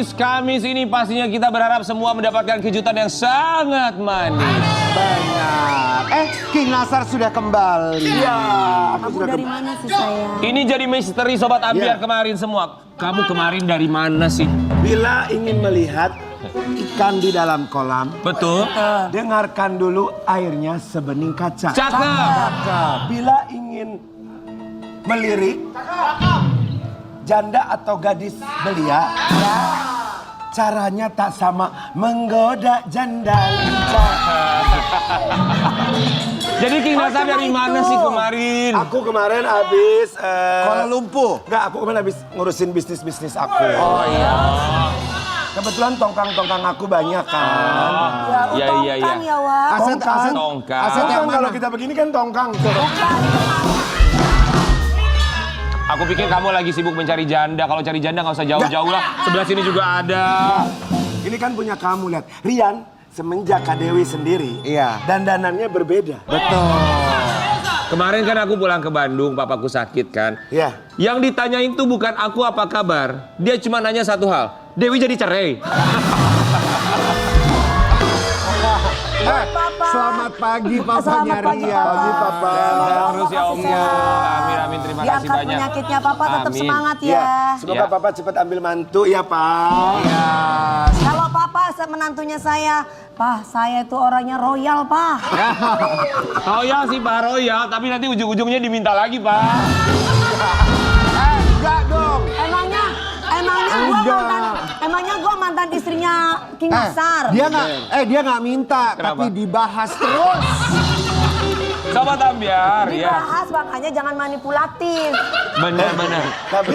Kamis ini pastinya kita berharap semua mendapatkan kejutan yang sangat manis. Banyak. King Nasar sudah kembali. Iya. Aku Dari mana sih sayang? Ini jadi misteri Sobat Ambiar kemarin semua. Kamu kemarin dari mana sih? Bila ingin melihat ikan di dalam kolam, Betul. dengarkan dulu airnya sebening kaca. Cakep. Bila ingin melirik janda atau gadis belia, caranya tak sama menggoda janda lincah. Jadi King Nasar dari mana sih kemarin? Aku kemarin habis Kuala Lumpur. Enggak, aku kemarin habis ngurusin bisnis aku. Oh iya. Kebetulan tongkang-tongkang aku banyak kan. Iya. Ya, Wak. Aset Tongkang. Aset yang Kalau mana? kita begini kan tongkang. Aku pikir kamu lagi sibuk mencari janda. Kalau cari janda nggak usah jauh-jauh lah. Sebelah sini juga ada. Ini kan punya kamu, lihat. Rian semenjak Kak Dewi sendiri, Iya. dandanannya berbeda. Betul. Kemarin kan aku pulang ke Bandung, papaku sakit kan. Iya. Yang ditanyain tuh bukan aku apa kabar. Dia cuma nanya satu hal. Dewi jadi cerai. Selamat pagi papanya Selamat pagi, Ria. Papa. Papa. Terus ya Om. Amin, terima kasih Diangkat banyak. penyakitnya Papa, tetap Amin. semangat Iya. ya. Semoga Ya. Papa cepat ambil mantu ya, Pak. Ya. Kalau Papa menantunya saya, Pak, saya itu orangnya royal, Pak. Royal sih Pak, royal. Tapi nanti ujung-ujungnya diminta lagi Pak. Enggak dong. Emangnya gua mantan istrinya King Nasar. Dia nggak minta, Kenapa? tapi dibahas terus. Sobat Ambiar ya. Dibahas, makanya jangan manipulatif. Benar. Tapi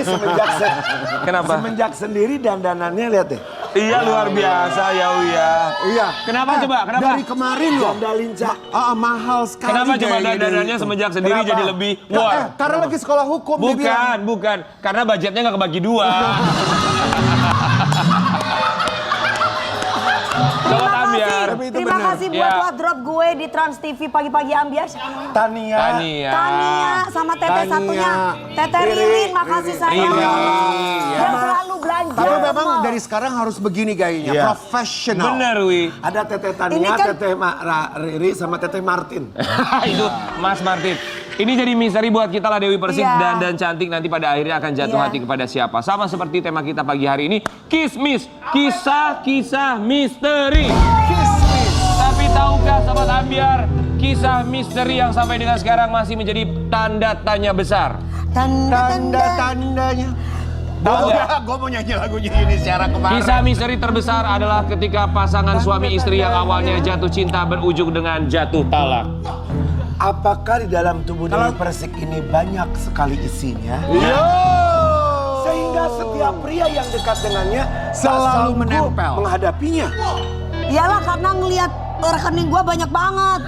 Kenapa? semenjak sendiri dandanannya lihat deh. Iya luar biasa ya Uya. Iya. Kenapa coba? Kenapa? Dari kemarin loh. Janda lincah. Mahal sekali. Kenapa coba gaya dandanannya itu. semenjak sendiri Kenapa? jadi lebih wah? Karena lagi sekolah hukum. dia bilang. Bukan. Karena budgetnya nggak kebagi dua. Sobat Ambiar. Tapi itu Terima benar. kasih buat Ya. wardrobe gue di Trans TV pagi-pagi Ambiar. Siapa namanya? Tania. Tania sama Teteh Tania. satunya. Teteh Ririn, makasih sayang. Riri, Yang ya. selalu belanja. Tapi memang dari sekarang harus begini gayanya, Iya. profesional. Bener Wi. Ada Teteh Ini Tania, kan- Teteh Riri sama Teteh Martin. Itu Mas Martin. Ini jadi misteri buat kita lah Dewi Persik Iya. dan cantik nanti pada akhirnya akan jatuh Iya. hati kepada siapa. Sama seperti tema kita pagi hari ini, Kismis, kisah-kisah misteri. Tapi tahukah Sobat Ambiar, kisah misteri yang sampai dengan sekarang masih menjadi tanda tanya besar. Tanda-tandanya. Tahu nggak? Gue mau nyanyi lagunya ini secara kemarin. Kisah misteri terbesar adalah ketika pasangan suami istri yang awalnya jatuh cinta berujung dengan jatuh talak. Apakah di dalam tubuh Dewi Persik ini banyak sekali isinya? Sehingga setiap pria yang dekat dengannya tak Selalu sanggup menempel. menghadapinya. Iyalah karena ngelihat rekening gue banyak banget.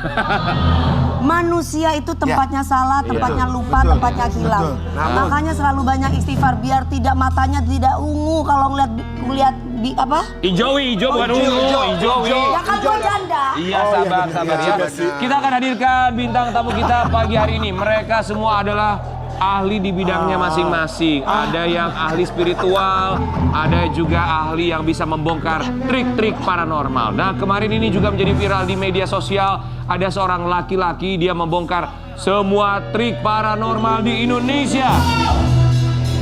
Manusia itu tempatnya salah, tempatnya lupa, betul, tempatnya hilang. betul. Makanya selalu banyak istighfar biar tidak matanya tidak ungu kalau ngelihat apa? Ijowi, ijo bukan ungu, ijowi. Ya kan gue janda. Iya, Oh, sabar iya, ya. iya, iya. Kita akan hadirkan bintang tamu kita pagi hari ini. Mereka semua adalah ahli di bidangnya masing-masing. Ada yang ahli spiritual, ada juga ahli yang bisa membongkar trik-trik paranormal. Nah, kemarin ini juga menjadi viral di media sosial. Ada seorang laki-laki, dia membongkar semua trik paranormal di Indonesia.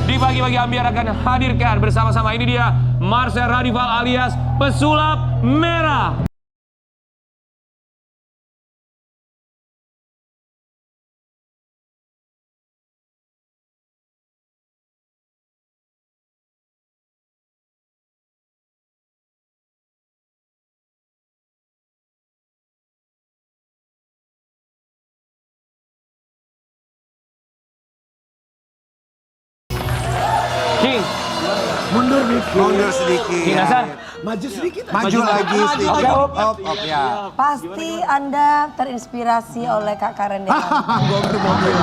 Di pagi-pagi Ambiar akan hadirkan bersama-sama, ini dia Marcel Radival alias Pesulap Merah. King, Mundur dikit. Mundur sedikit. King Nasar. Maju sedikit. Maju lagi sedikit. Op, ya. Pasti Anda terinspirasi oleh Kak Karen Dewan. Gue bermobil.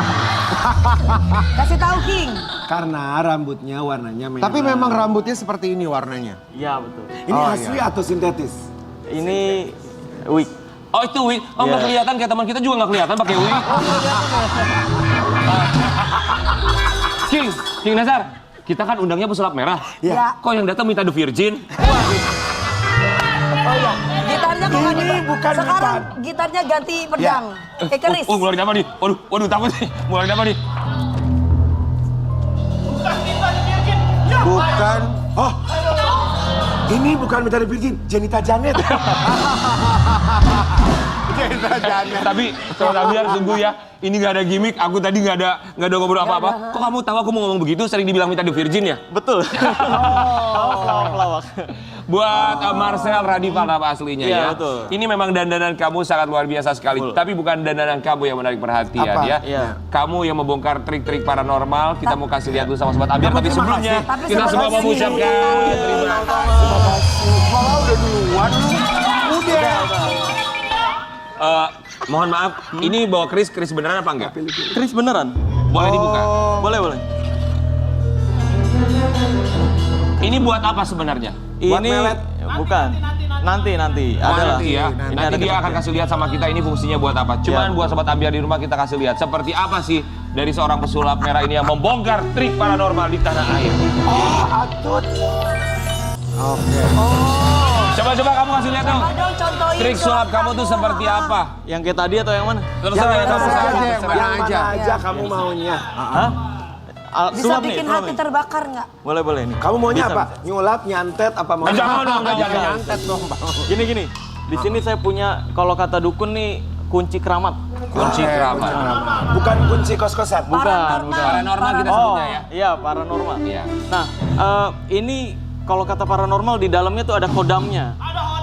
Kasih tahu King. Karena rambutnya warnanya merah. Tapi memang rambutnya seperti ini warnanya. Iya betul. Ini Oh, asli atau sintetis? Ini wig. Oh itu wig, oh nggak kelihatan kayak teman kita juga nggak kelihatan pakai wig. King Nasar, Kita kan undangnya pesulap merah. Ya. Kok yang datang minta The Virgin? Oh iya, gitarnya kok nggak Ini dipakai? bukan Sekarang gitar. gitarnya ganti pedang. Keris. Oh, mulai apa nih? Waduh, takut nih. Mulai apa nih? Bukan. Oh, ini bukan Minta Virgin, Jenita Janet. Tapi Sobat Ambiar sungguh ya, ini nggak ada gimmick. Aku tadi nggak ada ngobrol apa-apa. Kok kamu tahu aku mau ngomong begitu? Sering dibilang minta The Virgin ya? Betul. Lawak. Buat Marcel Radifal nama aslinya Iya, ya. betul. Ini memang dandanan kamu sangat luar biasa sekali. Betul. Tapi bukan dandanan kamu yang menarik perhatian Apa? ya. Iya. Kamu yang membongkar trik-trik paranormal. Kita mau kasih lihat dulu sama Sobat Ambiar. Tapi Terima sebelumnya kasih. Tapi kita semua sebelumnya mengucapkan terima kasih. Malah udah duluan. Udah. Mohon maaf, ini bawa Chris beneran apa enggak? Chris beneran? Boleh dibuka? Boleh. Ini buat apa sebenarnya? Ini melet. bukan. Nanti adalah. Nanti ya. Ini Nanti ada dia akan kepastian. kasih lihat sama kita ini fungsinya buat apa. Cuman Ya. buat Sobat Ambiar di rumah kita kasih lihat seperti apa sih dari seorang pesulap merah ini yang membongkar trik paranormal di tanah air. Oh, atut. Coba kamu kasih lihat dong. Coba dong contohin Trik sulap kamu tuh seperti apa? Yang kayak tadi atau yang mana? Terserah ya, Yang terserah. mana Terserah. aja, aja kamu maunya. Hah? Bisa Sulap nih, bikin sulap hati nih. terbakar nggak? Boleh nih. Kamu maunya Bisa, apa? bisa. Nyulap, nyantet, apa mau? Jangan dong, jangan Jangan. nyantet dong, Bang. Gini. Di sini saya punya kalau kata dukun nih kunci keramat. Kunci keramat. Bukan kunci kos-kosan. Bukan. Paranormal kita Oh, sebutnya ya. iya paranormal. Iya. Nah, ini kalau kata paranormal di dalamnya tuh ada kodamnya.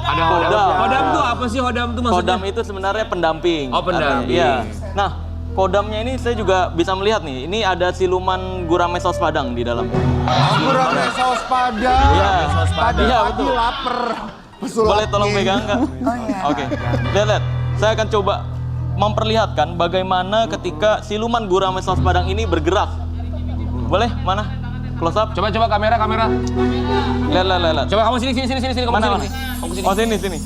Ada Hodam. Hodam tuh apa sih hodam tuh maksudnya? Kodam itu sebenarnya pendamping. Oh, pendamping. Iya. Nah, kodamnya ini saya juga bisa melihat nih. Ini ada siluman gurame saus padang di dalamnya. Kurang saus padang. Iya, Tadi iya, pagi betul. lapar. Boleh tolong pegang nggak? Oh iya. Oke. Lihat. Saya akan coba memperlihatkan bagaimana ketika siluman gurame saus padang ini bergerak. Boleh? Mana? Close up. Coba kamera. Lihat. Coba kamu sini kamu Mana? sini. Kamu sini. Oh, sini.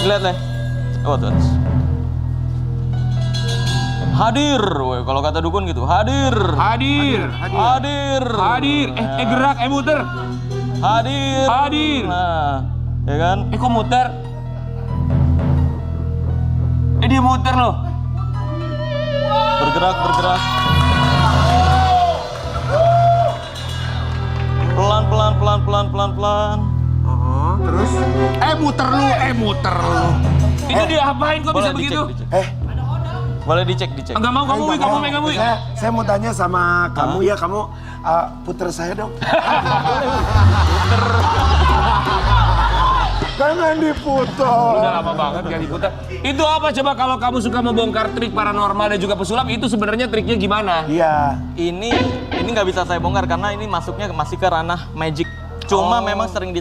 Lihat. Oh, tuh. Hadir, woy, kalau kata dukun gitu. Hadir. Hadir. Gerak, muter. Hadir. Nah, ya kan? Kok muter? Dia muter loh. Bergerak. Pelan. Terus? Muter lu. Itu dia apain kok bisa Boleh begitu? dicek. Boleh dicek. Enggak mau kamu megang Wi. Saya mau tanya sama kamu ya, kamu puter saya dong. Jangan diputar. Udah lama banget gak diputar. Itu apa coba kalau kamu suka membongkar trik paranormal dan juga pesulap, itu sebenarnya triknya gimana? Iya. Ini nggak bisa saya bongkar karena ini masuknya masih ke ranah magic. Cuma memang sering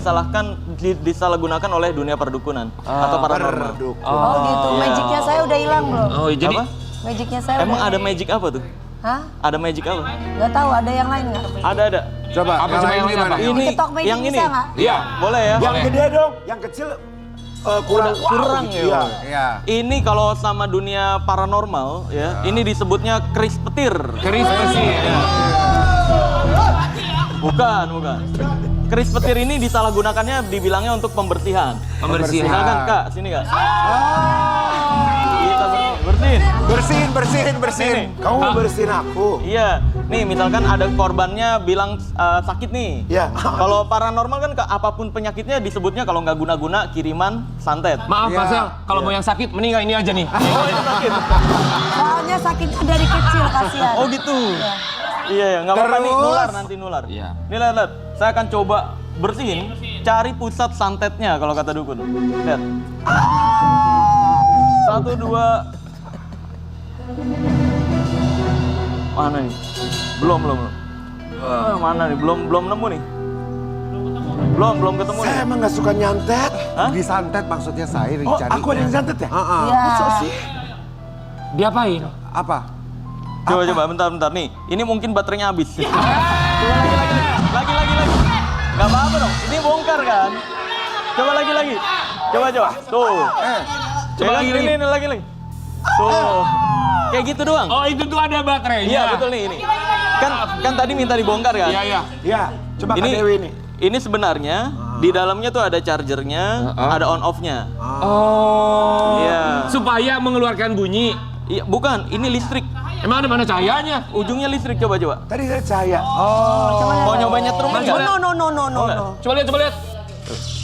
disalahgunakan oleh dunia perdukunan atau paranormal. Oh gitu. Magicnya saya udah hilang belum? Oh, jadi Apa? Magicnya saya Emang udah ada magic apa tuh? Hah? Ada magic apa? Nggak tahu, ada yang lain nggak? Ada. Coba. Apa coba yang lain apa? Ini Diketok magic yang ini. bisa nggak? Iya. Boleh ya? Yang gede dong, yang kecil kurang. Kurang gitu. ya. Iya. Iya. Ini kalau sama dunia paranormal ya, ini disebutnya keris petir. Keris bersih. Bukan. Keris petir ini disalahgunakannya dibilangnya untuk pembersihan. Pembersihan. Misalkan Kak, sini Kak. Kita bersihin. Bersihin. Kamu mau bersihin aku? Iya, nih misalkan ada korbannya bilang sakit nih. Iya. Kalau paranormal kan apapun penyakitnya disebutnya kalau nggak guna-guna kiriman santet. Maaf Iya. Marcel, kalau mau yang sakit mending ini aja nih. Oh itu sakit. Soalnya sakitnya dari kecil, kasihan. Oh gitu. Iya, nggak apa-apa nih Terus? nanti nular. Iya. Nih lihat. Saya akan coba bersihin, cari pusat santetnya kalau kata dukun. Lihat. 1, 2. Mana nih? Belum. Mana nih? Belum nemu nih. Belum ketemu nih. Saya emang nggak suka nyantet. Hah? Disantet maksudnya saya Oh, dicari. aku ada yang nyantet ya? Iya. Diapain? Apa? Coba bentar nih. Ini mungkin baterainya habis. Lagi. Gak apa-apa dong. Ini bongkar kan? Coba lagi. Coba. Tuh. Coba lagi. Ini lagi. Tuh. Kayak gitu doang. Oh, itu tuh ada baterainya. Iya betul nih ini. Kan tadi minta dibongkar kan? Iya, iya. Ya, coba Kak Ini Dewi ini. ini sebenarnya di dalamnya tuh ada chargernya, ada on off-nya. Oh. Iya. Supaya mengeluarkan bunyi. Iya, bukan, ini listrik. Emang ada mana cahayanya? Ujungnya listrik, coba. Tadi ada cahaya. Mau nyoba nyetrum Oh, enggak? no. Coba lihat, coba lihat.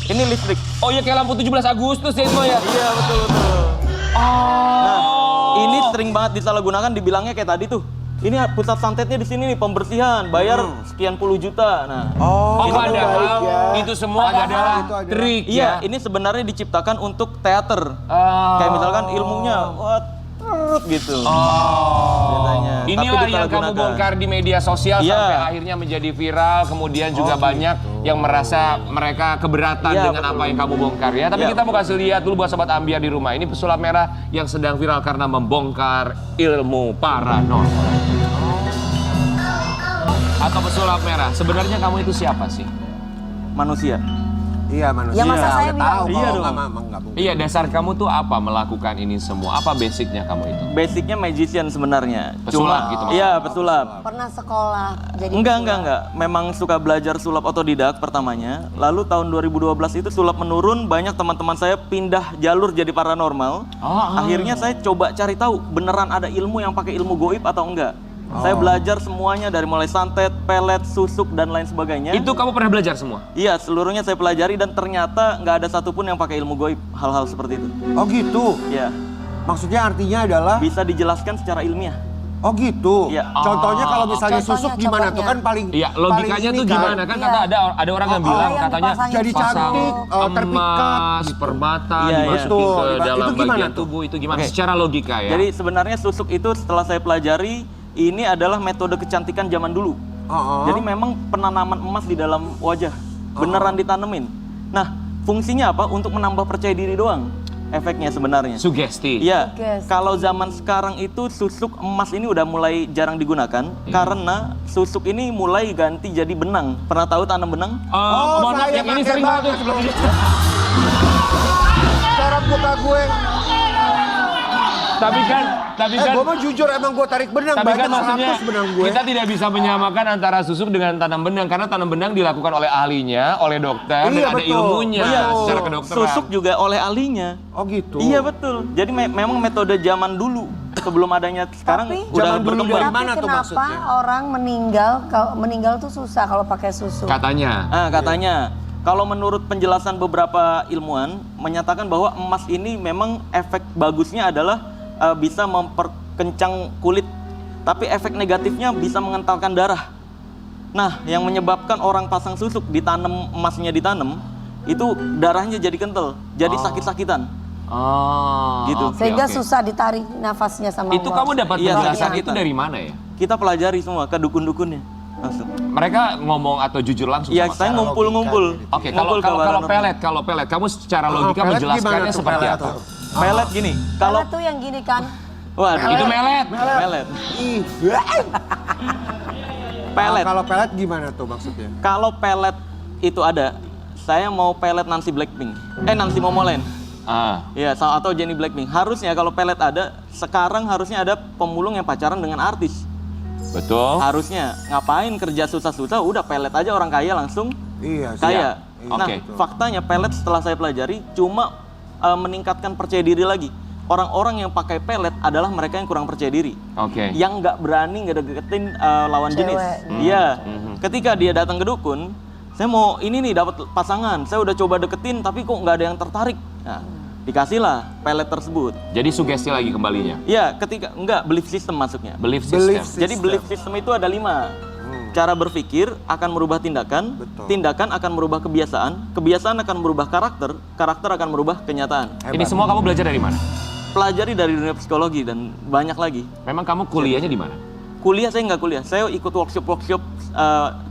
Ini listrik. Oh iya, kayak lampu 17 Agustus ya semua ya. Iya, betul. Nah, ini sering banget disalahgunakan, dibilangnya kayak tadi tuh. Ini pusat santetnya di sini nih, pembersihan, bayar sekian puluh juta. Nah, Oh, itu padahal baik ya. itu semua adalah itu adalah- trik iya, ya. ini sebenarnya diciptakan untuk teater. Oh. Kayak misalkan ilmunya, gitu. Oh. Biasanya. Tapi Inilah yang kamu disalahgunakan. bongkar di media sosial Iya. sampai akhirnya menjadi viral, kemudian juga banyak yang merasa mereka keberatan Iya, dengan betul. apa yang kamu bongkar ya. Tapi Iya. kita mau kasih lihat dulu buat sobat Ambiar di rumah. Ini pesulap merah yang sedang viral karena membongkar ilmu paranormal. Atau pesulap merah, sebenarnya kamu itu siapa sih? Manusia. Iya manusia. Ya, masa saya udah bilang. tahu Iya kalau dong. nggak mungkin. Iya, dasar kamu tuh apa melakukan ini semua? Apa basicnya kamu itu? Basicnya magician sebenarnya. Pesulap gitu maksudnya? Iya, pesulap. Pernah sekolah jadi Enggak. Memang suka belajar sulap otodidak pertamanya. Lalu tahun 2012 itu sulap menurun, banyak teman-teman saya pindah jalur jadi paranormal. Akhirnya saya coba cari tahu beneran ada ilmu yang pakai ilmu goib atau enggak. Saya belajar semuanya dari mulai santet, pelet, susuk dan lain sebagainya. Itu kamu pernah belajar semua? Iya, seluruhnya saya pelajari dan ternyata nggak ada satupun yang pakai ilmu goib hal-hal seperti itu. Oh gitu. Iya, Maksudnya artinya adalah. bisa dijelaskan secara ilmiah. Oh gitu. Iya. Contohnya kalau misalnya Contohnya, susuk gimana tuh contohnya. kan paling. Iya, logikanya paling tuh ini gimana kan? Kata Iya. ada orang yang bilang yang katanya dipasangin Jadi pasang cantik, terpikat, emas, gitu. permata Iya, iya. dimasukin Betul. ke Itu dalam gimana bagian tuh? tubuh itu gimana? Oke. Secara logika ya. Jadi sebenarnya susuk itu setelah saya pelajari, ini adalah metode kecantikan zaman dulu. Jadi memang penanaman emas di dalam wajah, beneran ditanemin. Nah, fungsinya apa? Untuk menambah percaya diri doang. Efeknya sebenarnya. Sugesti. Iya, Sugesti. kalau zaman sekarang itu susuk emas ini udah mulai jarang digunakan karena susuk ini mulai ganti jadi benang. Pernah tahu tanam benang? Mohon maaf, saya yang ini pakai sering banget tuh. banget. Cara buka gue. Tapi kan Gue mau jujur emang gue tarik benang. tapi banyak kan maksudnya 100 benang gue. kita tidak bisa menyamakan antara susuk dengan tanam benang karena tanam benang dilakukan oleh ahlinya, oleh dokter Iya, dan ada betul. ilmunya Iya, secara kedokteran. susuk juga oleh ahlinya. Oh gitu. Iya betul. Jadi memang metode zaman dulu sebelum adanya sekarang Tapi udah zaman dulu berkembang. dari Tapi mana tuh kenapa maksudnya? orang meninggal tuh susah kalau pakai susu? Katanya. Katanya kalau menurut penjelasan beberapa ilmuwan menyatakan bahwa emas ini memang efek bagusnya adalah bisa memperkencang kulit, tapi efek negatifnya bisa mengentalkan darah. Nah, yang menyebabkan orang pasang susuk ditanam emasnya ditanam itu darahnya jadi kental, jadi sakit-sakitan. Oh, Gitu. oke, Sehingga oke. susah ditarik nafasnya sama Itu Allah. kamu dapat Iya, penjelasan iya. itu dari mana ya? Kita pelajari semua ke dukun-dukunnya langsung. Mereka ngomong atau jujur langsung Iya, sama saya kamu? ngumpul-ngumpul. Oke, kalau pelet, kamu secara logika pelet menjelaskannya gimana tuh, seperti pelet apa? tuh? Pelet gini, Kalau kalau tuh yang gini kan, waduh, Itu melet. pelet. Ih. Pelet. Kalau pelet gimana tuh maksudnya? Kalau pelet itu ada, saya mau pelet Nancy Blackpink. Nancy Momoland. Ah, Iya, atau Jennie Blackpink. Harusnya kalau pelet ada, sekarang harusnya ada pemulung yang pacaran dengan artis. betul. Harusnya. Ngapain kerja susah-susah, udah pelet aja orang kaya langsung Iya sih. kaya. Iya. Nah, Oke. faktanya pelet setelah saya pelajari cuma meningkatkan percaya diri lagi. Orang-orang yang pakai pelet adalah mereka yang kurang percaya diri. Oke. Yang nggak berani ngedeketin lawan Cewek. jenis. Iya. Ketika dia datang ke dukun, saya mau ini nih dapat pasangan. Saya udah coba deketin tapi kok nggak ada yang tertarik. Nah, dikasihlah pelet tersebut. Jadi sugesti lagi kembalinya. Iya, ketika enggak belief system masuknya. Belief Belief system. Jadi belief system itu ada 5. Cara berpikir akan merubah tindakan, Betul. tindakan akan merubah kebiasaan, kebiasaan akan merubah karakter, karakter akan merubah kenyataan. Ini semua kamu belajar dari mana? Pelajari dari dunia psikologi dan banyak lagi. Memang kamu kuliahnya di mana? Kuliah saya nggak kuliah, saya ikut workshop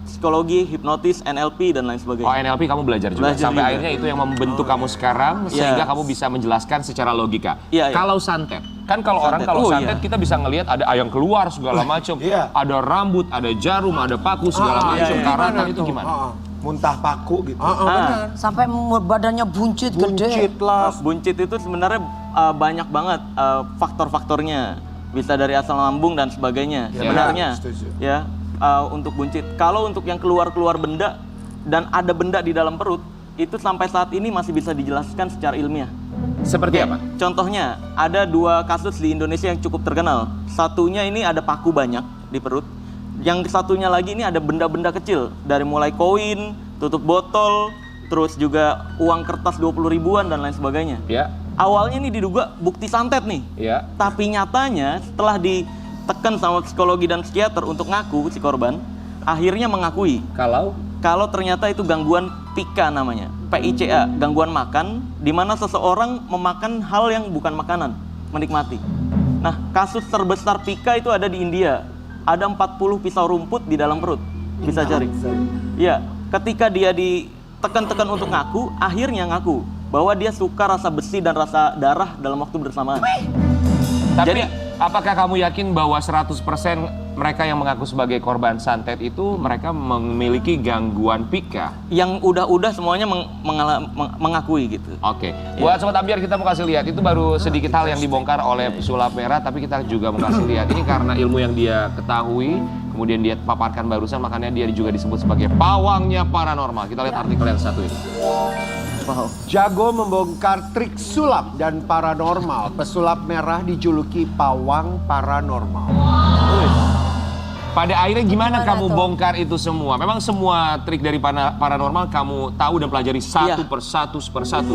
psikologi, hipnotis, NLP dan lain Oh, sebagainya. NLP kamu belajar juga. Belajar Sampai juga. akhirnya itu yang membentuk kamu sekarang sehingga kamu bisa menjelaskan secara logika. Iya, iya. Kalau santet, kan kalau orang Santet. kalau Oh, santet iya. kita bisa ngelihat ada yang keluar segala macam. Iya. Ada rambut, ada jarum, ada paku segala macam. iya. Karatan itu gimana? Muntah paku gitu. Nah, sampai badannya buncit, gede. Buncit lah. buncit itu sebenarnya banyak banget faktor-faktornya. Bisa dari asam lambung dan sebagainya. Ya, Sebenarnya, benar, setuju. ya untuk buncit. Kalau untuk yang keluar benda dan ada benda di dalam perut, itu sampai saat ini masih bisa dijelaskan secara ilmiah. Seperti apa? Contohnya, ada 2 kasus di Indonesia yang cukup terkenal. Satunya ini ada paku banyak di perut. Yang satunya lagi ini ada benda-benda kecil. Dari mulai koin, tutup botol, terus juga uang kertas 20 ribuan dan lain sebagainya. Ya. Awalnya ini diduga bukti santet nih. Ya. Tapi nyatanya setelah ditekan sama psikologi dan psikiater untuk ngaku si korban, akhirnya mengakui kalau ternyata itu gangguan PICA namanya, PICA, gangguan makan, di mana seseorang memakan hal yang bukan makanan, menikmati. Nah, kasus terbesar PICA itu ada di India. Ada 40 pisau rumput di dalam perut, bisa cari. Iya, ketika dia ditekan-tekan untuk ngaku, akhirnya ngaku bahwa dia suka rasa besi dan rasa darah dalam waktu bersamaan. Tapi apakah kamu yakin bahwa 100% mereka yang mengaku sebagai korban santet itu mereka memiliki gangguan PICA? Yang udah semuanya mengakui gitu. Oke. Buat Sobat Ambiar kita mau kasih lihat, itu baru sedikit hal yang dibongkar oleh pesulap merah, tapi kita juga mau kasih lihat. Ini karena ilmu yang dia ketahui, kemudian dia paparkan barusan, makanya dia juga disebut sebagai pawangnya paranormal. Kita lihat artikel yang satu ini. Wow. Jago membongkar trik sulap dan paranormal. Pesulap merah dijuluki pawang paranormal. Pada akhirnya gimana kamu tuh? bongkar itu semua? Memang semua trik dari paranormal kamu tahu dan pelajari satu per satu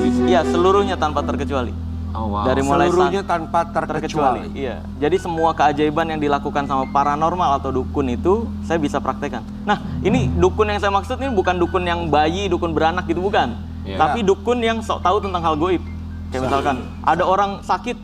gitu? Iya, seluruhnya tanpa terkecuali. Oh, wow. Dari mulai Seluruhnya tanpa terkecuali. Iya. Jadi semua keajaiban yang dilakukan sama paranormal atau dukun itu saya bisa praktekkan. Nah, ini dukun yang saya maksud ini bukan dukun yang bayi, dukun beranak gitu, bukan. Iya. Tapi dukun yang sok tahu tentang hal goib. Kayak misalkan ada orang sakit,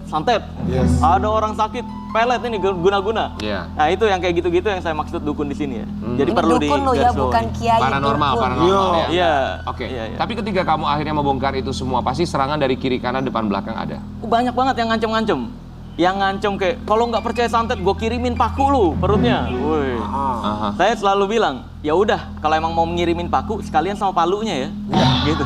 santet. Yes. Ada orang sakit, pelet ini guna-guna. Iya. Nah, itu yang kayak gitu-gitu yang saya maksud dukun di sini ya. Jadi Ini perlu dukun lo ya, bukan kiai Paranormal, dukun. paranormal ya. Iya. Oke. Iya, iya. Tapi ketika kamu akhirnya membongkar itu semua, pasti serangan dari kiri kanan depan belakang ada. Banyak banget yang ngancem-ngancem. Yang ngancem kayak, kalau nggak percaya santet, gue kirimin paku lu perutnya. Woi. Aha. Saya selalu bilang, ya udah, kalau emang mau ngirimin paku, sekalian sama palunya ya. Gitu.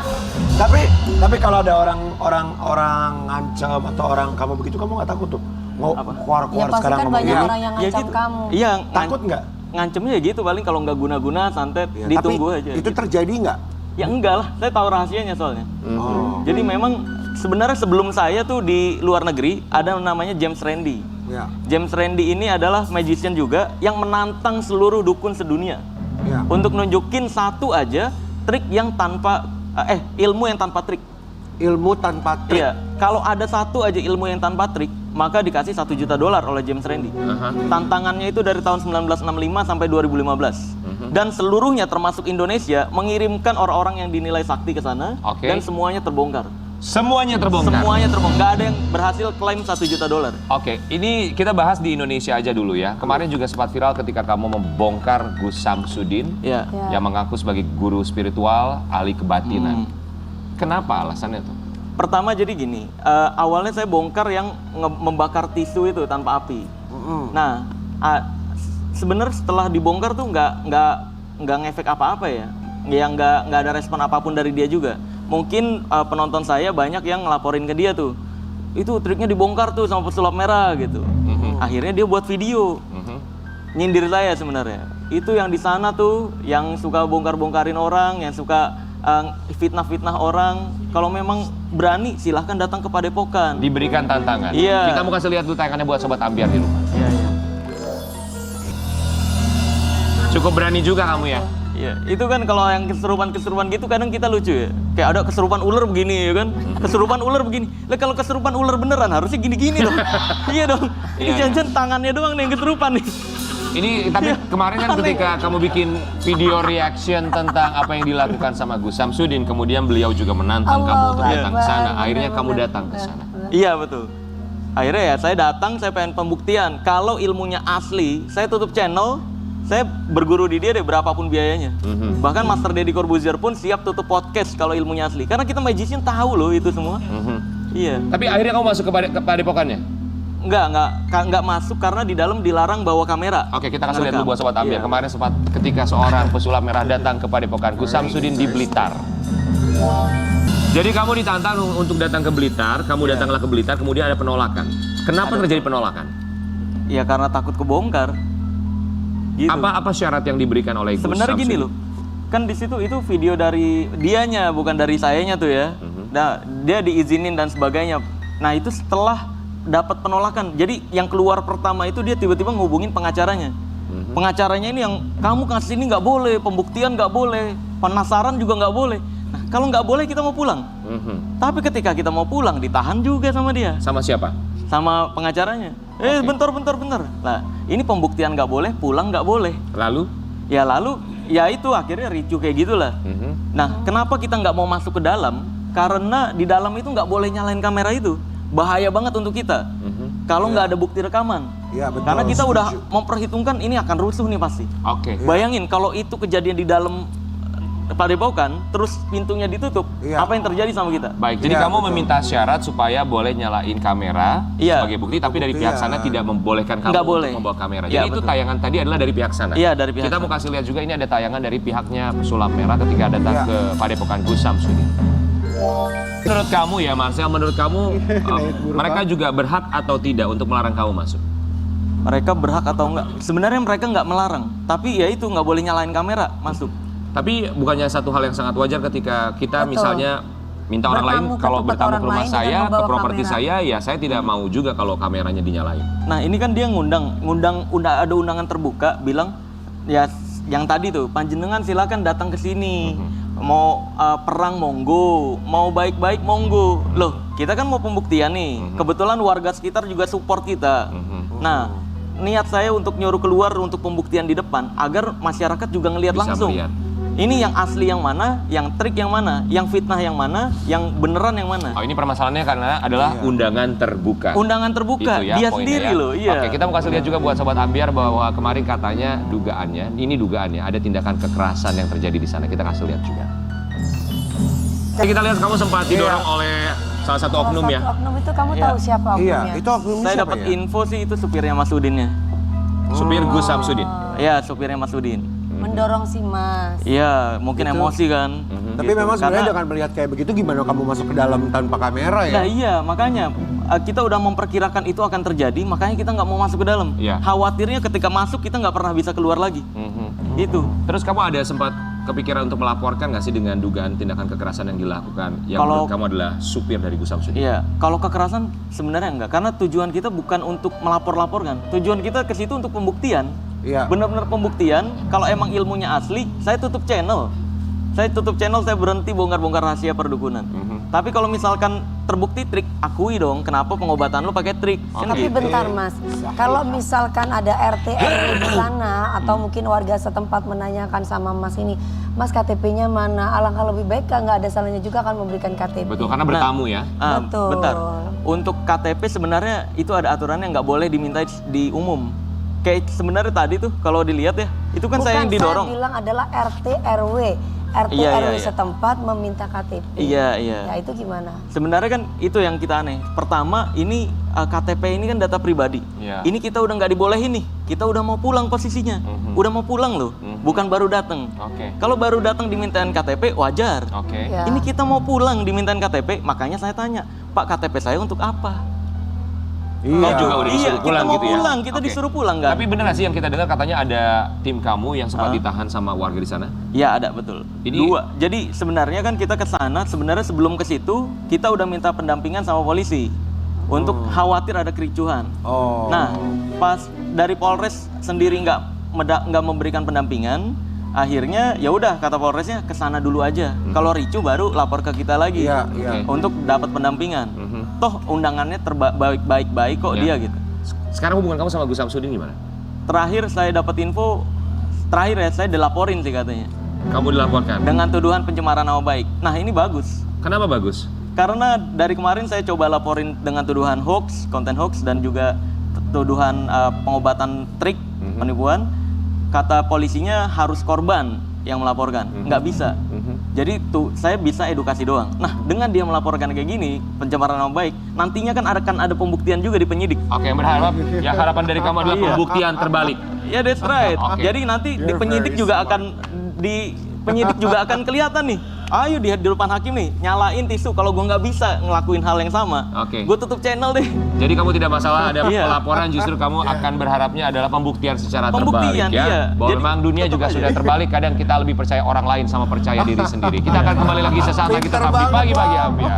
Tapi kalau ada orang ngancam atau orang kamu begitu, kamu nggak takut tuh? Mau Apa? Ya keluar pasti sekarang kan ngomong banyak gini? orang yang Ya ngancam gitu. kamu. Iya. Takut nggak? Ngancemnya ya gitu, paling kalau nggak guna-guna santet, Ya, ditunggu tapi aja. itu gitu. terjadi nggak? Ya enggak lah, saya tahu rahasianya soalnya. Oh. Jadi memang sebenarnya sebelum saya tuh di luar negeri, ada namanya James Randi. Ya. James Randi ini adalah magician juga yang menantang seluruh dukun sedunia Ya. untuk nunjukin satu aja trik yang tanpa ilmu yang tanpa trik. Ilmu tanpa trik. Iya, kalau ada satu aja ilmu yang tanpa trik, maka dikasih $1 juta oleh James Randi. Aha. Tantangannya itu dari tahun 1965 sampai 2015. Dan seluruhnya termasuk Indonesia mengirimkan orang-orang yang dinilai sakti ke sana Oke. dan semuanya terbongkar. Semuanya terbongkar. Semuanya terbongkar. Nggak ada yang berhasil klaim $1 juta. Oke, ini kita bahas di Indonesia aja dulu ya. Kemarin juga sempat viral ketika kamu membongkar Gus Samsudin Ya. Ya. yang mengaku sebagai guru spiritual, ahli kebatinan. Kenapa alasannya tuh? Pertama jadi gini, awalnya saya bongkar yang membakar tisu itu tanpa api. Nah, sebenarnya setelah dibongkar tuh nggak ngefek apa-apa ya, nggak ada respon apapun dari dia juga. Mungkin penonton saya banyak yang ngelaporin ke dia tuh, itu triknya dibongkar tuh sama pesulap merah gitu. Akhirnya dia buat video, nyindir saya sebenarnya. Itu yang di sana tuh, yang suka bongkar-bongkarin orang, yang suka fitnah-fitnah orang. Kalau memang berani, silahkan datang ke Padepokan. Diberikan tantangan. Iya. Kita mau kasih lihat dulu tayangannya buat Sobat Ambiar di rumah. Iya, iya. Cukup berani juga kamu ya? Iya, itu kan kalau yang keserupan gitu kadang kita lucu ya. Kayak ada keserupan ular begini ya kan. Keserupan ular begini. Lah kalau keserupan ular beneran harusnya gini-gini dong. Iya dong. Ini Iya, jangan tangannya doang nih yang keserupan nih. Ini tapi kemarin kan Aneh. ketika kamu bikin video reaction tentang apa yang dilakukan sama Gus Samsudin, kemudian beliau juga menantang kamu untuk Allah datang ke sana. Akbar, Akhirnya benar, kamu benar, datang ke sana. Iya betul. Akhirnya ya saya datang, saya pengen pembuktian. Kalau ilmunya asli, saya tutup channel, saya berguru di dia deh berapapun biayanya. Bahkan Master Deddy Corbuzier pun siap tutup podcast kalau ilmunya asli. Karena kita magician tahu loh itu semua. Iya. Tapi akhirnya kamu masuk ke Padepokannya? Enggak masuk karena di dalam dilarang bawa kamera. Oke, kita kasih lihat dulu buat Sobat Ambiar. Iya. Kemarin sempat ketika seorang pesulap merah datang ke Padepokan Gus Samsudin di Blitar. Jadi kamu ditantang untuk datang ke Blitar, kamu datanglah ke Blitar, kemudian ada penolakan. Kenapa terjadi penolakan? Ya karena takut kebongkar. Gitu. Apa syarat yang diberikan oleh Gus Sebenarnya gini Samsudin? loh, kan di situ itu video dari dianya, bukan dari sayanya tuh ya. Nah, dia diizinin dan sebagainya. Nah itu setelah dapat penolakan. Jadi yang keluar pertama itu dia tiba-tiba ngubungin pengacaranya. Pengacaranya ini yang kamu kasih ini nggak boleh, pembuktian nggak boleh, penasaran juga nggak boleh. Nah kalau nggak boleh kita mau pulang. Tapi ketika kita mau pulang ditahan juga sama dia, Sama siapa? sama pengacaranya. Bentar. Nah ini pembuktian nggak boleh, pulang nggak boleh. Lalu? Lalu ya itu akhirnya ricuh kayak gitulah. Nah kenapa kita nggak mau masuk ke dalam? Karena di dalam itu nggak boleh nyalain kamera itu. Bahaya banget untuk kita. Kalau nggak ada bukti rekaman. Iya, betul, Karena kita udah setuju. memperhitungkan ini akan rusuh nih pasti. Oke. Bayangin kalau itu kejadian di dalam padepokan, terus pintunya ditutup, Iya. apa yang terjadi sama kita? Baik, jadi Iya, kamu betul. meminta syarat supaya boleh nyalain kamera Iya. sebagai bukti, tapi dari pihak sana tidak membolehkan kamu Nggak untuk boleh. membawa kamera. Iya, Jadi itu betul. tayangan tadi adalah dari pihak sana. Iya, dari pihak Kita mau sana. kasih lihat juga ini ada tayangan dari pihaknya Pesulap Merah ketika datang Iya. ke Padepokan Gus Samsudin. Menurut kamu ya Marcel, menurut kamu mereka juga berhak atau tidak untuk melarang kamu masuk? Mereka berhak atau enggak? Sebenarnya mereka nggak melarang, tapi ya itu nggak boleh nyalain kamera masuk. Tapi bukannya satu hal yang sangat wajar ketika kita Betul. misalnya minta orang lain Bertamu ke kalau tempat bertamu ke orang rumah lain dengan saya, ke membawa properti kamera. saya, ya saya tidak mau juga kalau kameranya dinyalain. Nah ini kan dia ngundang ada undangan terbuka, bilang ya yang tadi tuh panjenengan silakan datang ke sini, mau perang monggo, mau baik-baik monggo. Loh kita kan mau pembuktian nih, kebetulan warga sekitar juga support kita. Nah niat saya untuk nyuruh keluar untuk pembuktian di depan agar masyarakat juga ngelihat Bisa langsung. melihat. Ini yang asli yang mana, yang trik yang mana, yang fitnah yang mana, yang beneran yang mana. Oh ini permasalahannya karena adalah undangan terbuka. Undangan terbuka, Itu ya, dia poinnya sendiri ya. loh, iya. Oke, kita mau kasih lihat juga buat Sobat Ambiar bahwa kemarin katanya dugaannya, ada tindakan kekerasan yang terjadi di sana. Kita kasih lihat juga. Oke, kita lihat kamu sempat didorong oleh salah satu oknum ya. Oknum itu kamu Iya. tahu siapa oknumnya? Iya, itu oknumnya Saya siapa dapat ya? info sih itu supirnya Mas Udinnya. Supir Gus Samsudin. Iya, supirnya Mas Udin. Mendorong si Mas. Iya, mungkin emosi kan. Tapi Gitu. memang sebenarnya Karena- dengan melihat kayak begitu gimana kamu masuk ke dalam tanpa kamera ya? Nah iya, makanya kita udah memperkirakan itu akan terjadi, makanya kita nggak mau masuk ke dalam. Iya. Khawatirnya ketika masuk kita nggak pernah bisa keluar lagi. Itu. Terus kamu ada sempat kepikiran untuk melaporkan nggak sih dengan dugaan tindakan kekerasan yang dilakukan? Yang Kalau- menurut kamu adalah supir dari Gus Samsudin. Iya, kalau kekerasan sebenarnya enggak, karena tujuan kita bukan untuk melapor-laporkan. Tujuan kita ke situ untuk pembuktian. Iya. Benar-benar pembuktian. Kalau emang ilmunya asli, saya tutup channel. Saya berhenti bongkar-bongkar rahasia perdukunan. Tapi kalau misalkan terbukti trik, akui dong kenapa pengobatan lu pakai trik. Kan Tapi gitu. bentar Mas, kalau misalkan ada RT RW di sana atau mungkin warga setempat menanyakan sama Mas ini, Mas KTP-nya mana? Alangkah lebih baik nggak ada salahnya juga kan memberikan KTP. Betul, karena bertamu ya. Betul. Bentar. Untuk KTP sebenarnya itu ada aturannya nggak boleh diminta di umum. Kayak sebenarnya tadi tuh kalau dilihat ya, itu kan saya yang didorong. Saya bilang adalah RT RW. RT Iya, RW iya. setempat meminta KTP. Iya. Ya itu gimana? Sebenarnya kan itu yang kita aneh. Pertama ini KTP ini kan data pribadi. Iya. Ini kita udah nggak dibolehin nih. Kita udah mau pulang posisinya. Udah mau pulang loh. Bukan baru datang. Oke. Kalau baru datang dimintain KTP wajar. Oke. Ya. Ini kita mau pulang dimintain KTP, makanya saya tanya, Pak KTP saya untuk apa? Kau juga udah disuruh Iya, kita pulang mau gitu ya? pulang, kita Oke. disuruh pulang kan? Tapi benar nggak sih yang kita dengar katanya ada tim kamu yang sempat ditahan sama warga di sana? Ya ada betul. Ini- Dua. Jadi sebenarnya kan kita ke sana, sebenarnya sebelum ke situ kita udah minta pendampingan sama polisi untuk khawatir ada kericuhan. Oh. Nah, pas dari Polres sendiri nggak memberikan pendampingan, akhirnya ya udah kata Polresnya ke sana dulu aja. Kalau ricu baru lapor ke kita lagi Iya, iya. untuk dapat pendampingan. Toh undangannya baik-baik kok Iya. dia gitu. Sekarang hubungan kamu sama Gus Samsudin gimana? Terakhir saya dapat info, saya dilaporin sih katanya Kamu dilaporkan. dengan tuduhan pencemaran nama baik. Nah ini bagus. Kenapa bagus? Karena dari kemarin saya coba laporin dengan tuduhan hoax, konten hoax dan juga tuduhan pengobatan trik, penipuan. Kata polisinya harus korban yang melaporkan, nggak bisa. Jadi tuh saya bisa edukasi doang. Nah dengan dia melaporkan kayak gini, pencemaran nama baik, nantinya kan akan ada pembuktian juga di penyidik. Oke, berharap ya harapan dari kamu adalah Iya. pembuktian terbalik. Ya that's right. Oke. Jadi nanti di penyidik juga akan penyidik juga akan kelihatan nih. Ayo di depan hakim nih, nyalain tisu kalau gue nggak bisa ngelakuin hal yang sama. Oke. Gue tutup channel deh. Jadi kamu tidak masalah ada Iya. pelaporan, justru kamu akan berharapnya adalah pembuktian secara Pembuktian, terbalik ya. iya. Bahwa Jadi, memang dunia juga sudah terbalik, kadang kita lebih percaya orang lain sama percaya diri sendiri. Kita akan kembali lagi sesaat lagi tetap di Pinter Pagi-Pagi banget, Ambiar.